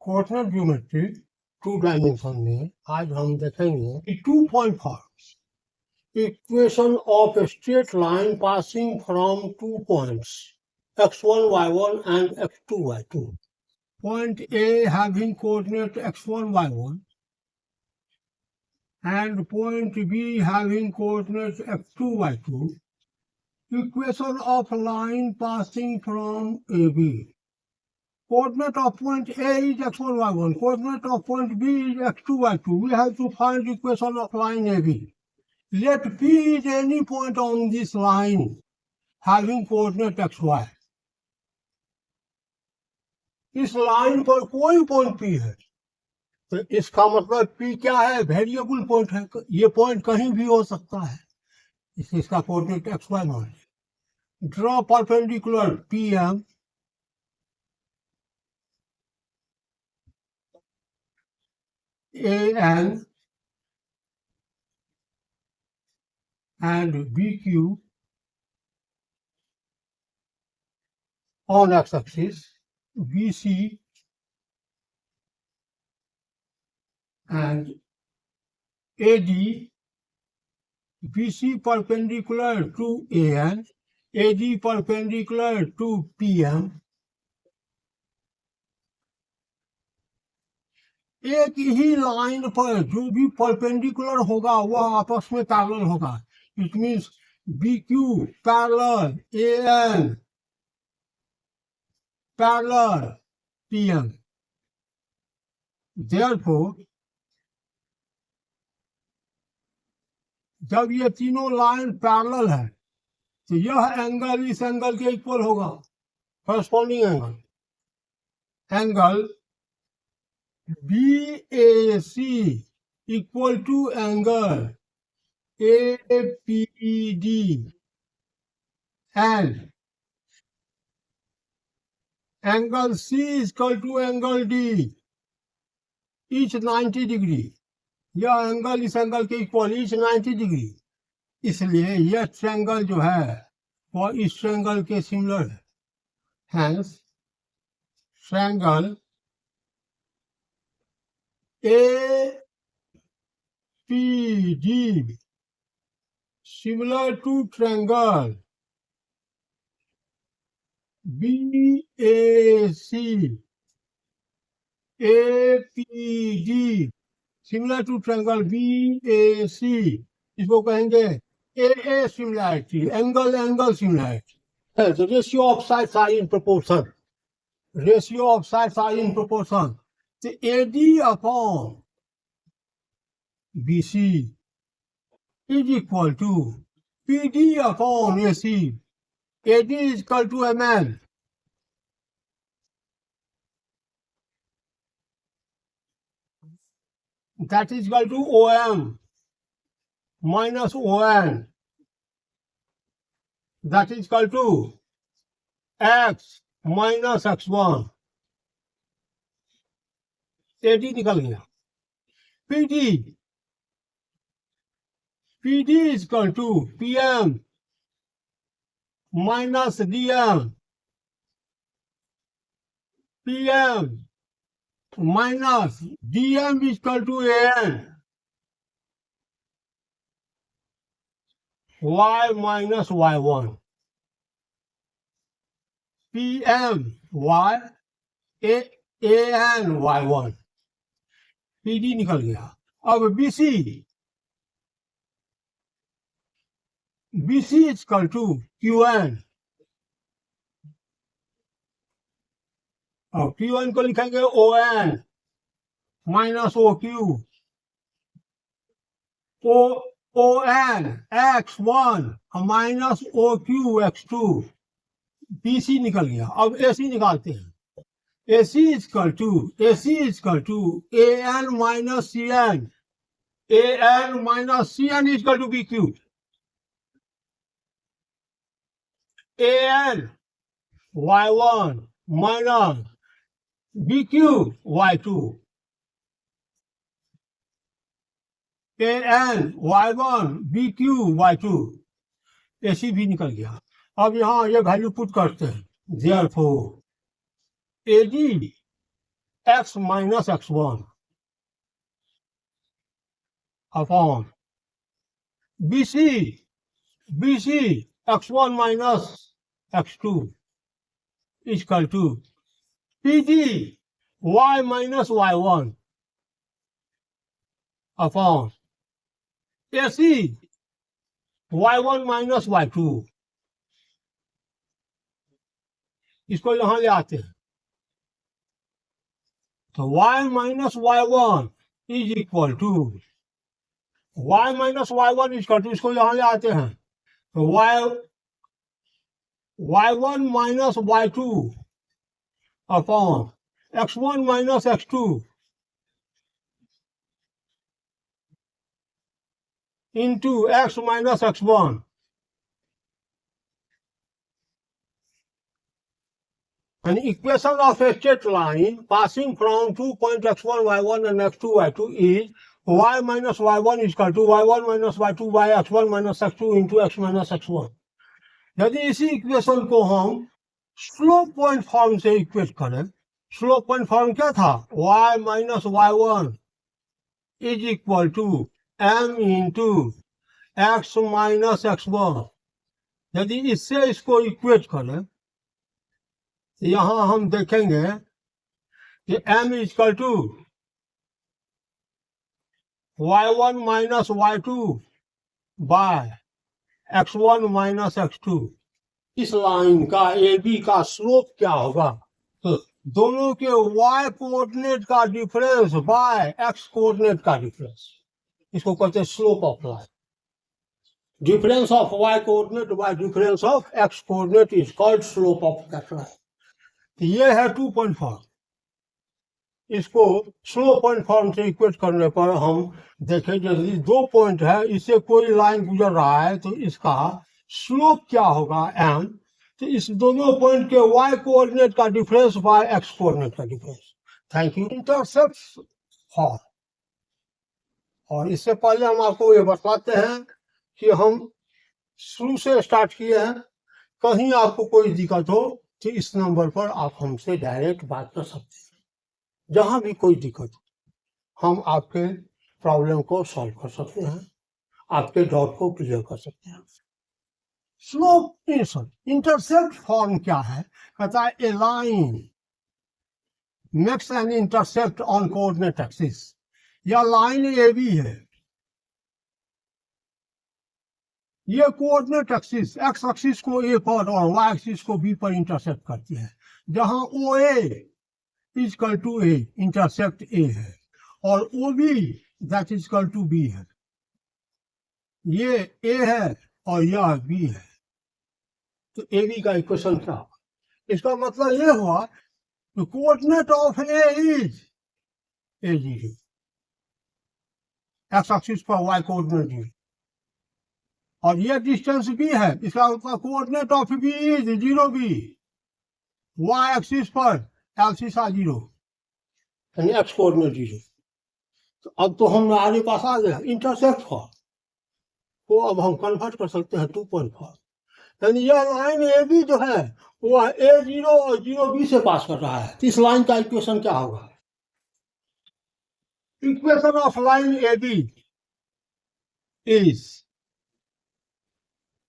Coordinate geometry 2 dimension में आज हम देखेंगे कि 2.5 equation of a straight line passing from 2 points x1 y1 and x2 y2. Point A having coordinate x1 y1 and point B having coordinate x2 y2. Equation of line passing from AB. Coordinate of point A is x1, y1. Coordinate of point B is x2, y2. We have to find equation of line AB. Let P is any point on this line having coordinate xy. इस line पर कोई point P है तो इसका मतलब P क्या है? Variable point है। ये पॉइंट कहीं भी हो सकता है। इसका कोऑर्डिनेट xy मान। Draw perpendicular PM AN and BQ on x-axis, BC and AD, BC perpendicular to AN, AD perpendicular to PM. एक ही लाइन पर जो भी परपेंडिकुलर होगा वह आपस में पैरेलल होगा. It means BQ parallel AN parallel PM. Therefore, जब ये तीनों लाइन पैरेलल है तो यह एंगल इस एंगल के इक्वल होगा. Corresponding angle BAC equal to angle APD and angle C is equal to angle D, each 90 degree. यह एंगल इस एंगल के इक्वल, each 90 degree. इसलिए यह ट्रायंगल जो है वह इस ट्रायंगल के सिमिलर है. Hence, triangle APD similar to triangle BAC. APD similar to triangle BAC. इसको कहेंगे AA similarity, angle similarity. The ratio of sides are in proportion. Ratio of sides are in proportion. The AD upon BC is equal to PD upon AC. AD is equal to ML. That is equal to OM minus ON. That is equal to X minus X1. AD निकल गया. PD is equal to PM minus DM. PM minus DM is equal to AN. Y minus Y1. PM Y AN Y1. PD निकल गया. अब BC is equal to QN. अब QN को लिखेंगे ON minus OQ. ON X1 minus OQ X2. BC निकल गया. अब AC निकालते हैं. AC is equal to AN minus CN. AN minus CN is equal to BQ. AN Y1 minus BQ Y2. AN Y1 BQ Y2. AC भी निकल गया. अब यहाँ ये वैल्यू पुट करते हैं. Therefore, AD x minus x1 upon BC x1 minus x2 is equal to PD y minus y1 upon AC y1 minus y2. इसको यहां ले आते हैं तो y minus y1 is equal to y minus y1 is equal to, इसको यहां ले आते हैं तो y1 minus y2 upon x1 minus x2 into x minus x1. An equation of a straight line passing from 2 points x1, y1 and x2, y2 is y minus y1 is equal to y1 minus y2 by x1 minus x2 into x minus x1. यदि इसी equation को हम slope point form से equate करें, slope point form क्या था? y minus y1 is equal to m into x minus x1. यदि इससे इसको इक्वेट करें यहां हम देखेंगे कि m is equal to y1 minus y2 by x1 minus x2. इस लाइन का AB का स्लोप क्या होगा? तो दोनों के y कोऑर्डिनेट का डिफरेंस बाय x कोऑर्डिनेट का डिफरेंस, इसको कहते हैं slope of line. Difference of y coordinate bye difference of x coordinate is called slope of that line. ये है 2.4. इसको स्लोप पॉइंट फॉर्म से इक्वेट करने पर हम देखें यदि 2 पॉइंट है, इससे कोई लाइन गुजर रहा है तो इसका स्लोप क्या होगा m. तो इस दोनों पॉइंट के y कोऑर्डिनेट का डिफरेंस बाय x कोऑर्डिनेट का difference. Thank you. Intercept form. और इससे पहले हम आपको ये बताते हैं कि हम शुरू से स्टार्ट किए हैं. कहीं आपको कोई दिक्कत हो तो इस नंबर पर आप हमसे डायरेक्ट बात कर सकते हैं. जहां भी कोई दिक्कत हम आपके प्रॉब्लम को सॉल्व कर सकते हैं, आपके डाउट को क्लियर कर सकते हैं. स्लोप इंटरसेप्ट फॉर्म क्या है? कहता है a line makes an intercept on coordinate axis. यह लाइन ए बी है, ये कोऑर्डिनेट एक्सिस एक्स एक्सिस को ए पर और वाई एक्सिस को बी पर इंटरसेप्ट करती है. जहां O A is equal to A, intercept A है, और O B that is equal to B है. ये ए है और यह बी है. तो ए बी का इक्वेशन क्या हुआ? इसका मतलब ये हुआ कि coordinate of A is A0, X axis पर वाई कोऑर्डिनेट है, और ये डिस्टेंस बी है. इसका मतलब coordinate of B is 0b. Y axis पर एब्सिसा 0 यानी एक्स कोऑर्डिनेट 0. तो अब तो हमारे पास आ गया इंटरसेप्ट फॉर्म को. अब हम कन्वर्ट कर सकते हैं 2.4. यानी यह लाइन ए बी जो है वो A0 और 0b से पास कर रहा है. इस लाइन का इक्वेशन क्या होगा? Equation of line A B is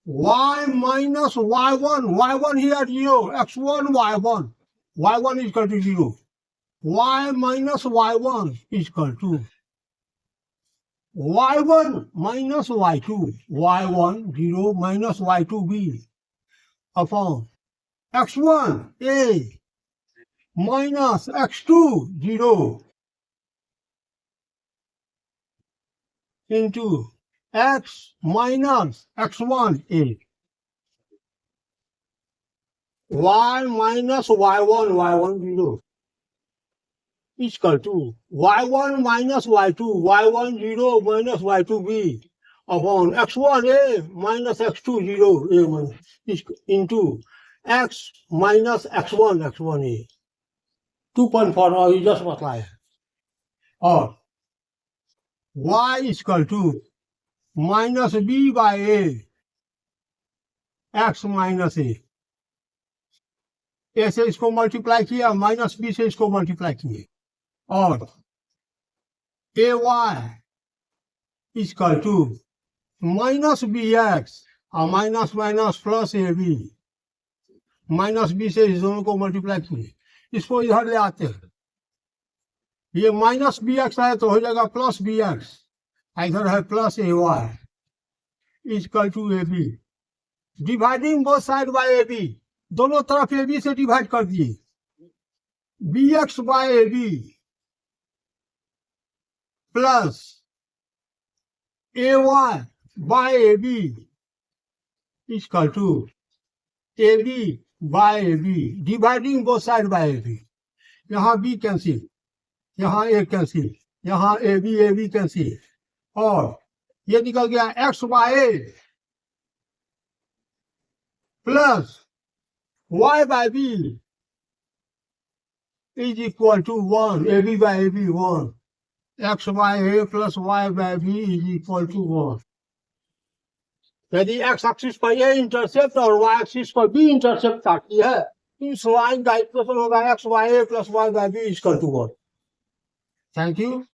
y minus y1, y1 here 0, x1 y1 is equal to 0, y minus y1 is equal to y1 minus y2, y1 0 minus y2 b upon x1 a minus x2 0 into x minus x1 a, y minus y1 0 is equal to y1 minus y2 0 minus y2 b upon x1 a minus x2 0 a is into x minus x1 a. 2.4 और ये just बताया. और y is equal to minus b by a x minus a. ए से इसको multiply किया, minus B से इसको multiply किए. और A Y equal to minus B X और minus minus plus A B, minus B से इस दोनों को मल्टीप्लाई किए, इसको इधर ले आते हैं, ये माइनस बी एक्स है तो हो जाएगा प्लस बी एक्स, इधर है plus A Y equal to A B, dividing both side by A B, दोनों तरफ ए बी से डिवाइड कर दिए, B X by A B plus A Y by A B equal to A B by A B, dividing both side by A B, यहाँ B cancel, यहाँ A cancel, यहाँ A B cancel, और ये निकल गया X by A plus Y by B is equal to 1, A B by A B 1, X by A plus Y by B is equal to 1। यदि X axis पर A intercept और Y axis पर B intercept काटती है, इस line का equation होगा X by A plus Y by B is equal to 1। Thank you.